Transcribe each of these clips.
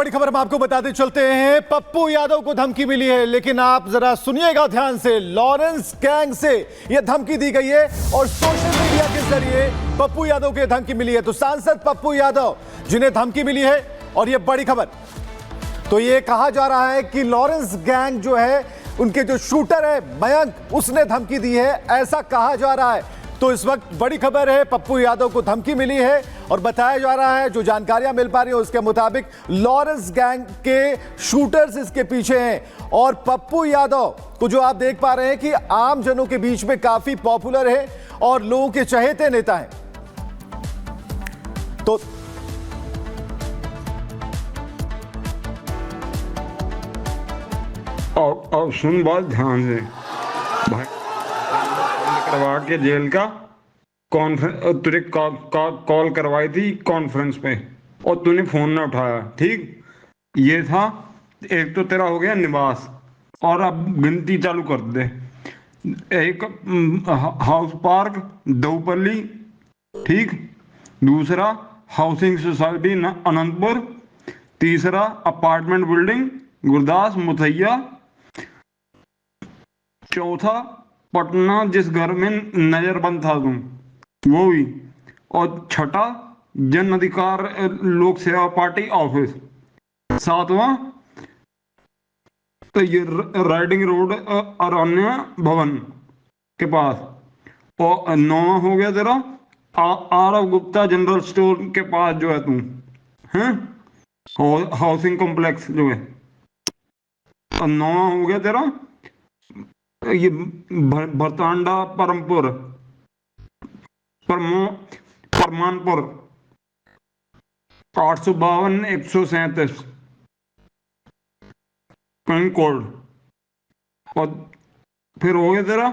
बड़ी खबर हम आपको बताते चलते हैं। पप्पू यादव को धमकी मिली है, लेकिन आप जरा सुनिएगा ध्यान से। लॉरेंस गैंग से यह धमकी दी गई है और सोशल मीडिया के जरिए पप्पू यादव को धमकी मिली है। तो सांसद पप्पू यादव जिन्हें धमकी मिली है, और यह बड़ी खबर, तो यह कहा जा रहा है कि लॉरेंस गैंग जो है, उनके जो शूटर है मयंक, उसने धमकी दी है, ऐसा कहा जा रहा है। तो इस वक्त बड़ी खबर है, पप्पू यादव को धमकी मिली है और बताया जा रहा है, जो जानकारियां मिल पा रही है उसके मुताबिक लॉरेंस गैंग के शूटर्स इसके पीछे हैं। और पप्पू यादव को जो आप देख पा रहे हैं कि आम जनों के बीच में काफी पॉपुलर है और लोगों के चहेते नेता हैं। तो और सुन बात ध्यान से भाई, करवा के जेल का कॉन्फ्रेंस तुझे कॉल करवाई थी कॉन्फ्रेंस पे और तूने फोन ना उठाया। ठीक, ये था। एक तो तेरा हो गया निवास, और अब गिनती चालू कर दे। एक हाउस पार्क दोपल्ली, ठीक। दूसरा हाउसिंग सोसाइटी अनंतपुर। तीसरा अपार्टमेंट बिल्डिंग गुरदास मुथैया। चौथा पटना जिस घर में नजरबंद था तुम, वो भी। और छठा जन अधिकार लोक सेवा पार्टी ऑफिस। सातवां तो ये राइडिंग रोड अरण्य भवन के पास। और नौवां हो गया तेरा आरव गुप्ता जनरल स्टोर के पास जो है तुम, हैं, हाउसिंग कॉम्प्लेक्स जो है। और नौवां हो गया तेरा ये भरतांडा परमपुर परमानपुर 852-137 पिन कोड। और फिर हो गया तेरा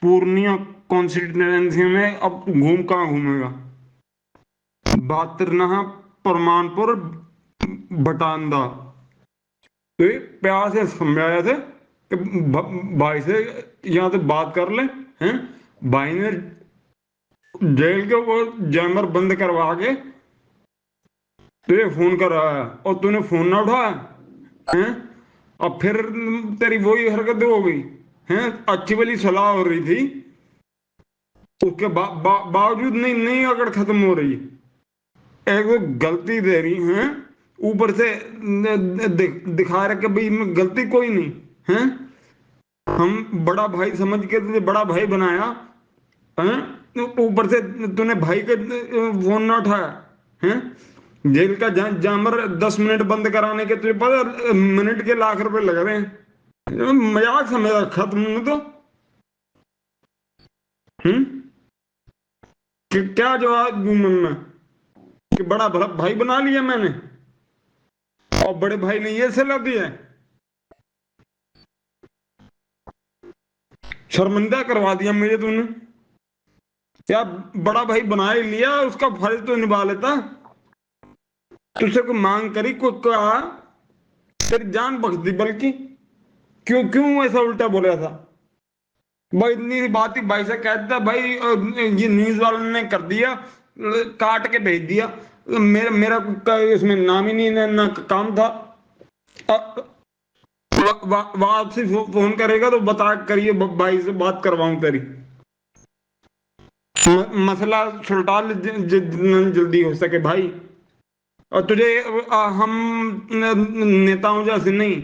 पूर्णिया कॉन्स्टिट्यूएंसी में अब कहाँ घूमेगा। 72 परमानपुर भटांडा। तो प्यार से समझाया थे कि भाई से यहाँ से बात कर ले, हैं। भाई ने जेल के वो जैमर बंद करवा के तुझे फोन कर रहा है और तूने फोन ना उठाया, हैं। और फिर तेरी वही हरकत हो गई, हैं। अच्छी वाली सलाह हो रही थी, उसके बावजूद नहीं अगर खत्म हो रही। एक वो गलती दे रही हैं, ऊपर से दिखा रहे कि भाई गलती कोई नहीं, हैं। हम बड़ा भाई समझ के तुझे बड़ा भाई बनाया, हैं। ऊपर से तूने भाई के फोन ना उठाया, हैं। जेल का जामर 10 मिनट बंद कराने के तुझे पता मिनट के लाख रुपए लग रहे हैं। मजाक समझ खत्म तो, कि क्या जवाब दूं मैं कि बड़ा भाई बना लिया मैंने और बड़े भाई ने ये सलाह दी है। शर्मिंदा करवा दिया मुझे तूने। क्या बड़ा भाई बना ही लिया, उसका फर्ज तो निभा लेता। तुझसे कोई मांग करी, कोई कहा, तेरी जान बख्श दी। बल्कि क्यों ऐसा उल्टा बोला था भाई? इतनी बात ही भाई से कहता भाई, ये न्यूज वालों ने कर दिया, काट के भेज दिया। मेरा इसमें नाम ही नहीं, ना काम था। वापसी फोन करेगा तो बता करिए, भाई से बात करवाऊं तेरी, मसला सुलटा जल्दी हो सके भाई। और तुझे हम नेताओं जैसे नहीं,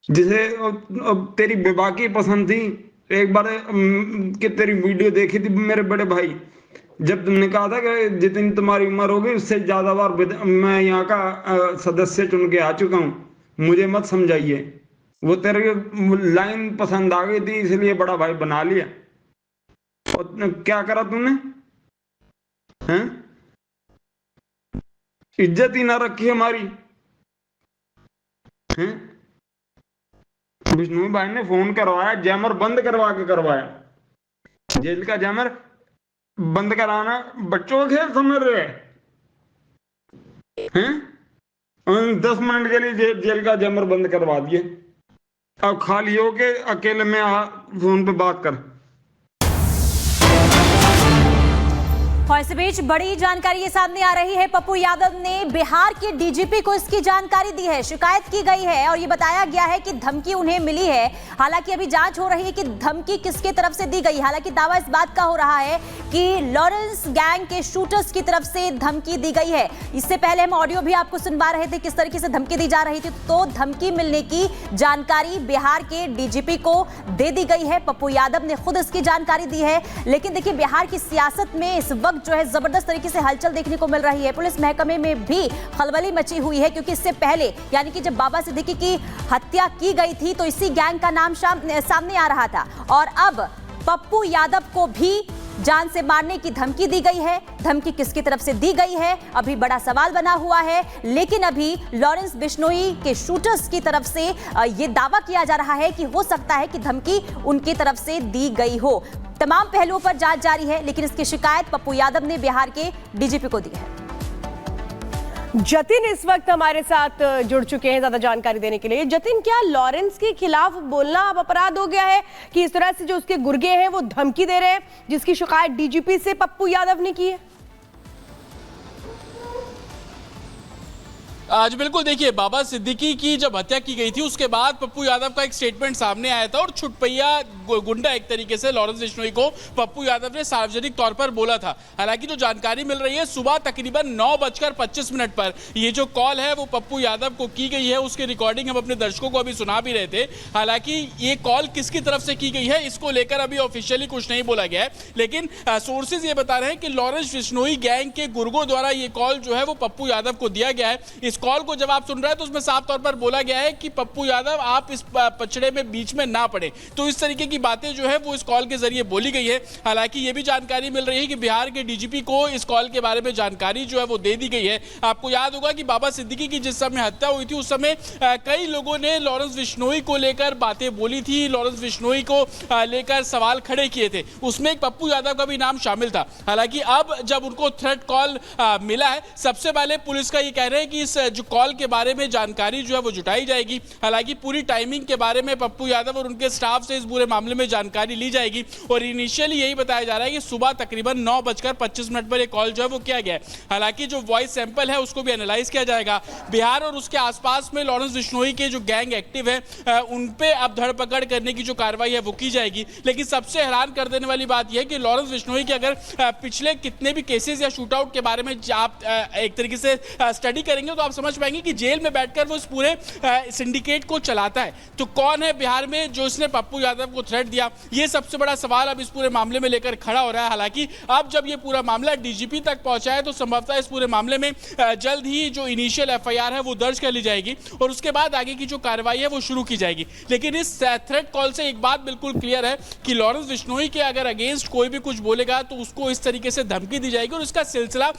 जिसे तेरी बेबाकी पसंद थी। एक बार कि तेरी वीडियो देखी थी मेरे बड़े भाई, जब तुमने कहा था कि जितनी तुम्हारी उम्र होगी उससे ज्यादा बार मैं यहाँ का सदस्य चुन के आ चुका हूँ, मुझे मत समझाइए। वो तेरे लाइन पसंद आ गई थी, इसलिए बड़ा भाई बना लिया। और क्या करा तूने, हैं? इज्जत ही ना रखी हमारी, हैं? विष्णु भाई ने फोन करवाया, जैमर बंद करवा के करवाया। जेल का जैमर बंद कराना बच्चों का खेल समझ रहे हैं? 10 मिनट के लिए जेल का जैमर बंद करवा दिए। अब खाली हो के अकेले में फोन पे बात कर। और इस बीच बड़ी जानकारी ये सामने आ रही है। पप्पू यादव ने बिहार के डीजीपी को इसकी जानकारी दी है, शिकायत की गई है और ये बताया गया है कि धमकी उन्हें मिली है। हालांकि अभी जांच हो रही है कि धमकी किसके तरफ से दी गई। हालांकि दावा इस बात का हो रहा है कि लॉरेंस गैंग के शूटर्स की तरफ से धमकी दी गई है। इससे पहले हम ऑडियो भी आपको सुनवा रहे थे किस तरीके से धमकी दी जा रही थी। तो धमकी मिलने की जानकारी बिहार के डीजीपी को दे दी गई है। पप्पू यादव ने खुद इसकी जानकारी दी है। लेकिन देखिए, बिहार की सियासत में इस वक्त जो है जबरदस्त तरीके से हलचल देखने को मिल रही है। पुलिस महकमे में भी खलबली मची हुई है, क्योंकि इससे पहले यानी कि जब बाबा सिद्दीकी की हत्या की गई थी तो इसी गैंग का नाम सामने आ रहा था। और अब पप्पू यादव को भी जान से मारने की धमकी दी गई है। धमकी किसकी तरफ से दी गई है अभी बड़ा सवाल बना हुआ है। लेकिन अभी लॉरेंस बिश्नोई के शूटर्स की तरफ से यह दावा किया जा रहा है कि हो सकता है कि धमकी उनकी तरफ से दी गई हो। तमाम पहलुओं पर जांच जारी है, लेकिन इसकी शिकायत पप्पू यादव ने बिहार के डीजीपी को दी है। जतिन इस वक्त हमारे साथ जुड़ चुके हैं ज्यादा जानकारी देने के लिए। जतिन, क्या लॉरेंस के खिलाफ बोलना अब अपराध हो गया है कि इस तरह से जो उसके गुर्गे हैं वो धमकी दे रहे हैं, जिसकी शिकायत डीजीपी से पप्पू यादव ने की है? आज बिल्कुल देखिए, बाबा सिद्दीकी की जब हत्या की गई थी उसके बाद पप्पू यादव का एक स्टेटमेंट सामने आया था और छुटपैया गुंडा एक तरीके से लॉरेंस बिश्नोई को पप्पू यादव ने सार्वजनिक तौर पर बोला था। हालांकि जो जानकारी मिल रही है, सुबह तकरीबन 9:25 पर ये जो कॉल है वो पप्पू यादव को की गई है। उसकी रिकॉर्डिंग हम अपने दर्शकों को अभी सुना भी रहे थे। हालांकि ये कॉल किसकी तरफ से की गई है इसको लेकर अभी ऑफिशियली कुछ नहीं बोला गया है, लेकिन सोर्सेज ये बता रहे हैं कि लॉरेंस बिश्नोई गैंग के गुर्गों द्वारा ये कॉल जो है वो पप्पू यादव को दिया गया है। इस कॉल को जब आप सुन रहे हैं तो उसमें साफ तौर पर बोला गया है कि पप्पू यादव आप इस पचड़े में बीच में ना पड़े। तो इस तरीके की बातें जो है वो इस कॉल के जरिए बोली गई है। हालांकि ये भी जानकारी मिल रही है कि बिहार के डीजीपी को इस कॉल के बारे में जानकारी जो है वो दे दी गई है। आपको याद होगा कि बाबा सिद्दीकी की जिस समय हत्या हुई थी उस समय कई लोगों ने लॉरेंस बिश्नोई को लेकर बातें बोली थी, लॉरेंस बिश्नोई को लेकर सवाल खड़े किए थे। उसमें एक पप्पू यादव का भी नाम शामिल था। हालांकि अब जब उनको थ्रेट कॉल मिला है, सबसे पहले पुलिस का ये कह रहे हैं कि इस जो कॉल के बारे में जानकारी जो है वो जुटाई जाएगी। हालांकि पूरी टाइमिंग के बारे में पप्पू यादव और उनके स्टाफ से इस पूरे मामले में जानकारी ली जाएगी। और इनिशियली यही बताया जा रहा है कि सुबह तकरीबन 9:25 पर यह कॉल जो है वो किया गया है। हालांकि जो वॉइस सैंपल है उसको भी एनालाइज किया जाएगा। बिहार और उसके आसपास में लॉरेंस बिश्नोई के जो गैंग एक्टिव है उन पे अब धरपकड़ करने की जो कार्रवाई है वो की जाएगी। लेकिन सबसे हैरान कर देने वाली बात यह है कि लॉरेंस बिश्नोई के अगर पिछले कितने भी केसेस या शूटआउट के बारे में आप एक तरीके से स्टडी करेंगे तो आप समझ पाएंगे कि जेल में बैठकर वो इस पूरे सिंडिकेट को चलाता है। तो कौन है बिहार में जो इसने पप्पू यादव को थ्रेट दिया, ये सबसे बड़ा सवाल अब इस पूरे मामले में लेकर खड़ा हो रहा है। हालांकि अब जब ये पूरा मामला डीजीपी तक पहुंचा है तो संभवतः इस पूरे मामले में जल्द ही जो इनिशियल एफआईआर है वो दर्ज कर ली जाएगी और उसके बाद आगे की जो कार्रवाई है वो शुरू की जाएगी। लेकिन इस थ्रेट कॉल से एक बात बिल्कुल क्लियर है कि लॉरेंस बिश्नोई के अगर अगेंस्ट कोई भी कुछ बोलेगा तो उसको इस तरीके से धमकी दी जाएगी और इसका सिलसिला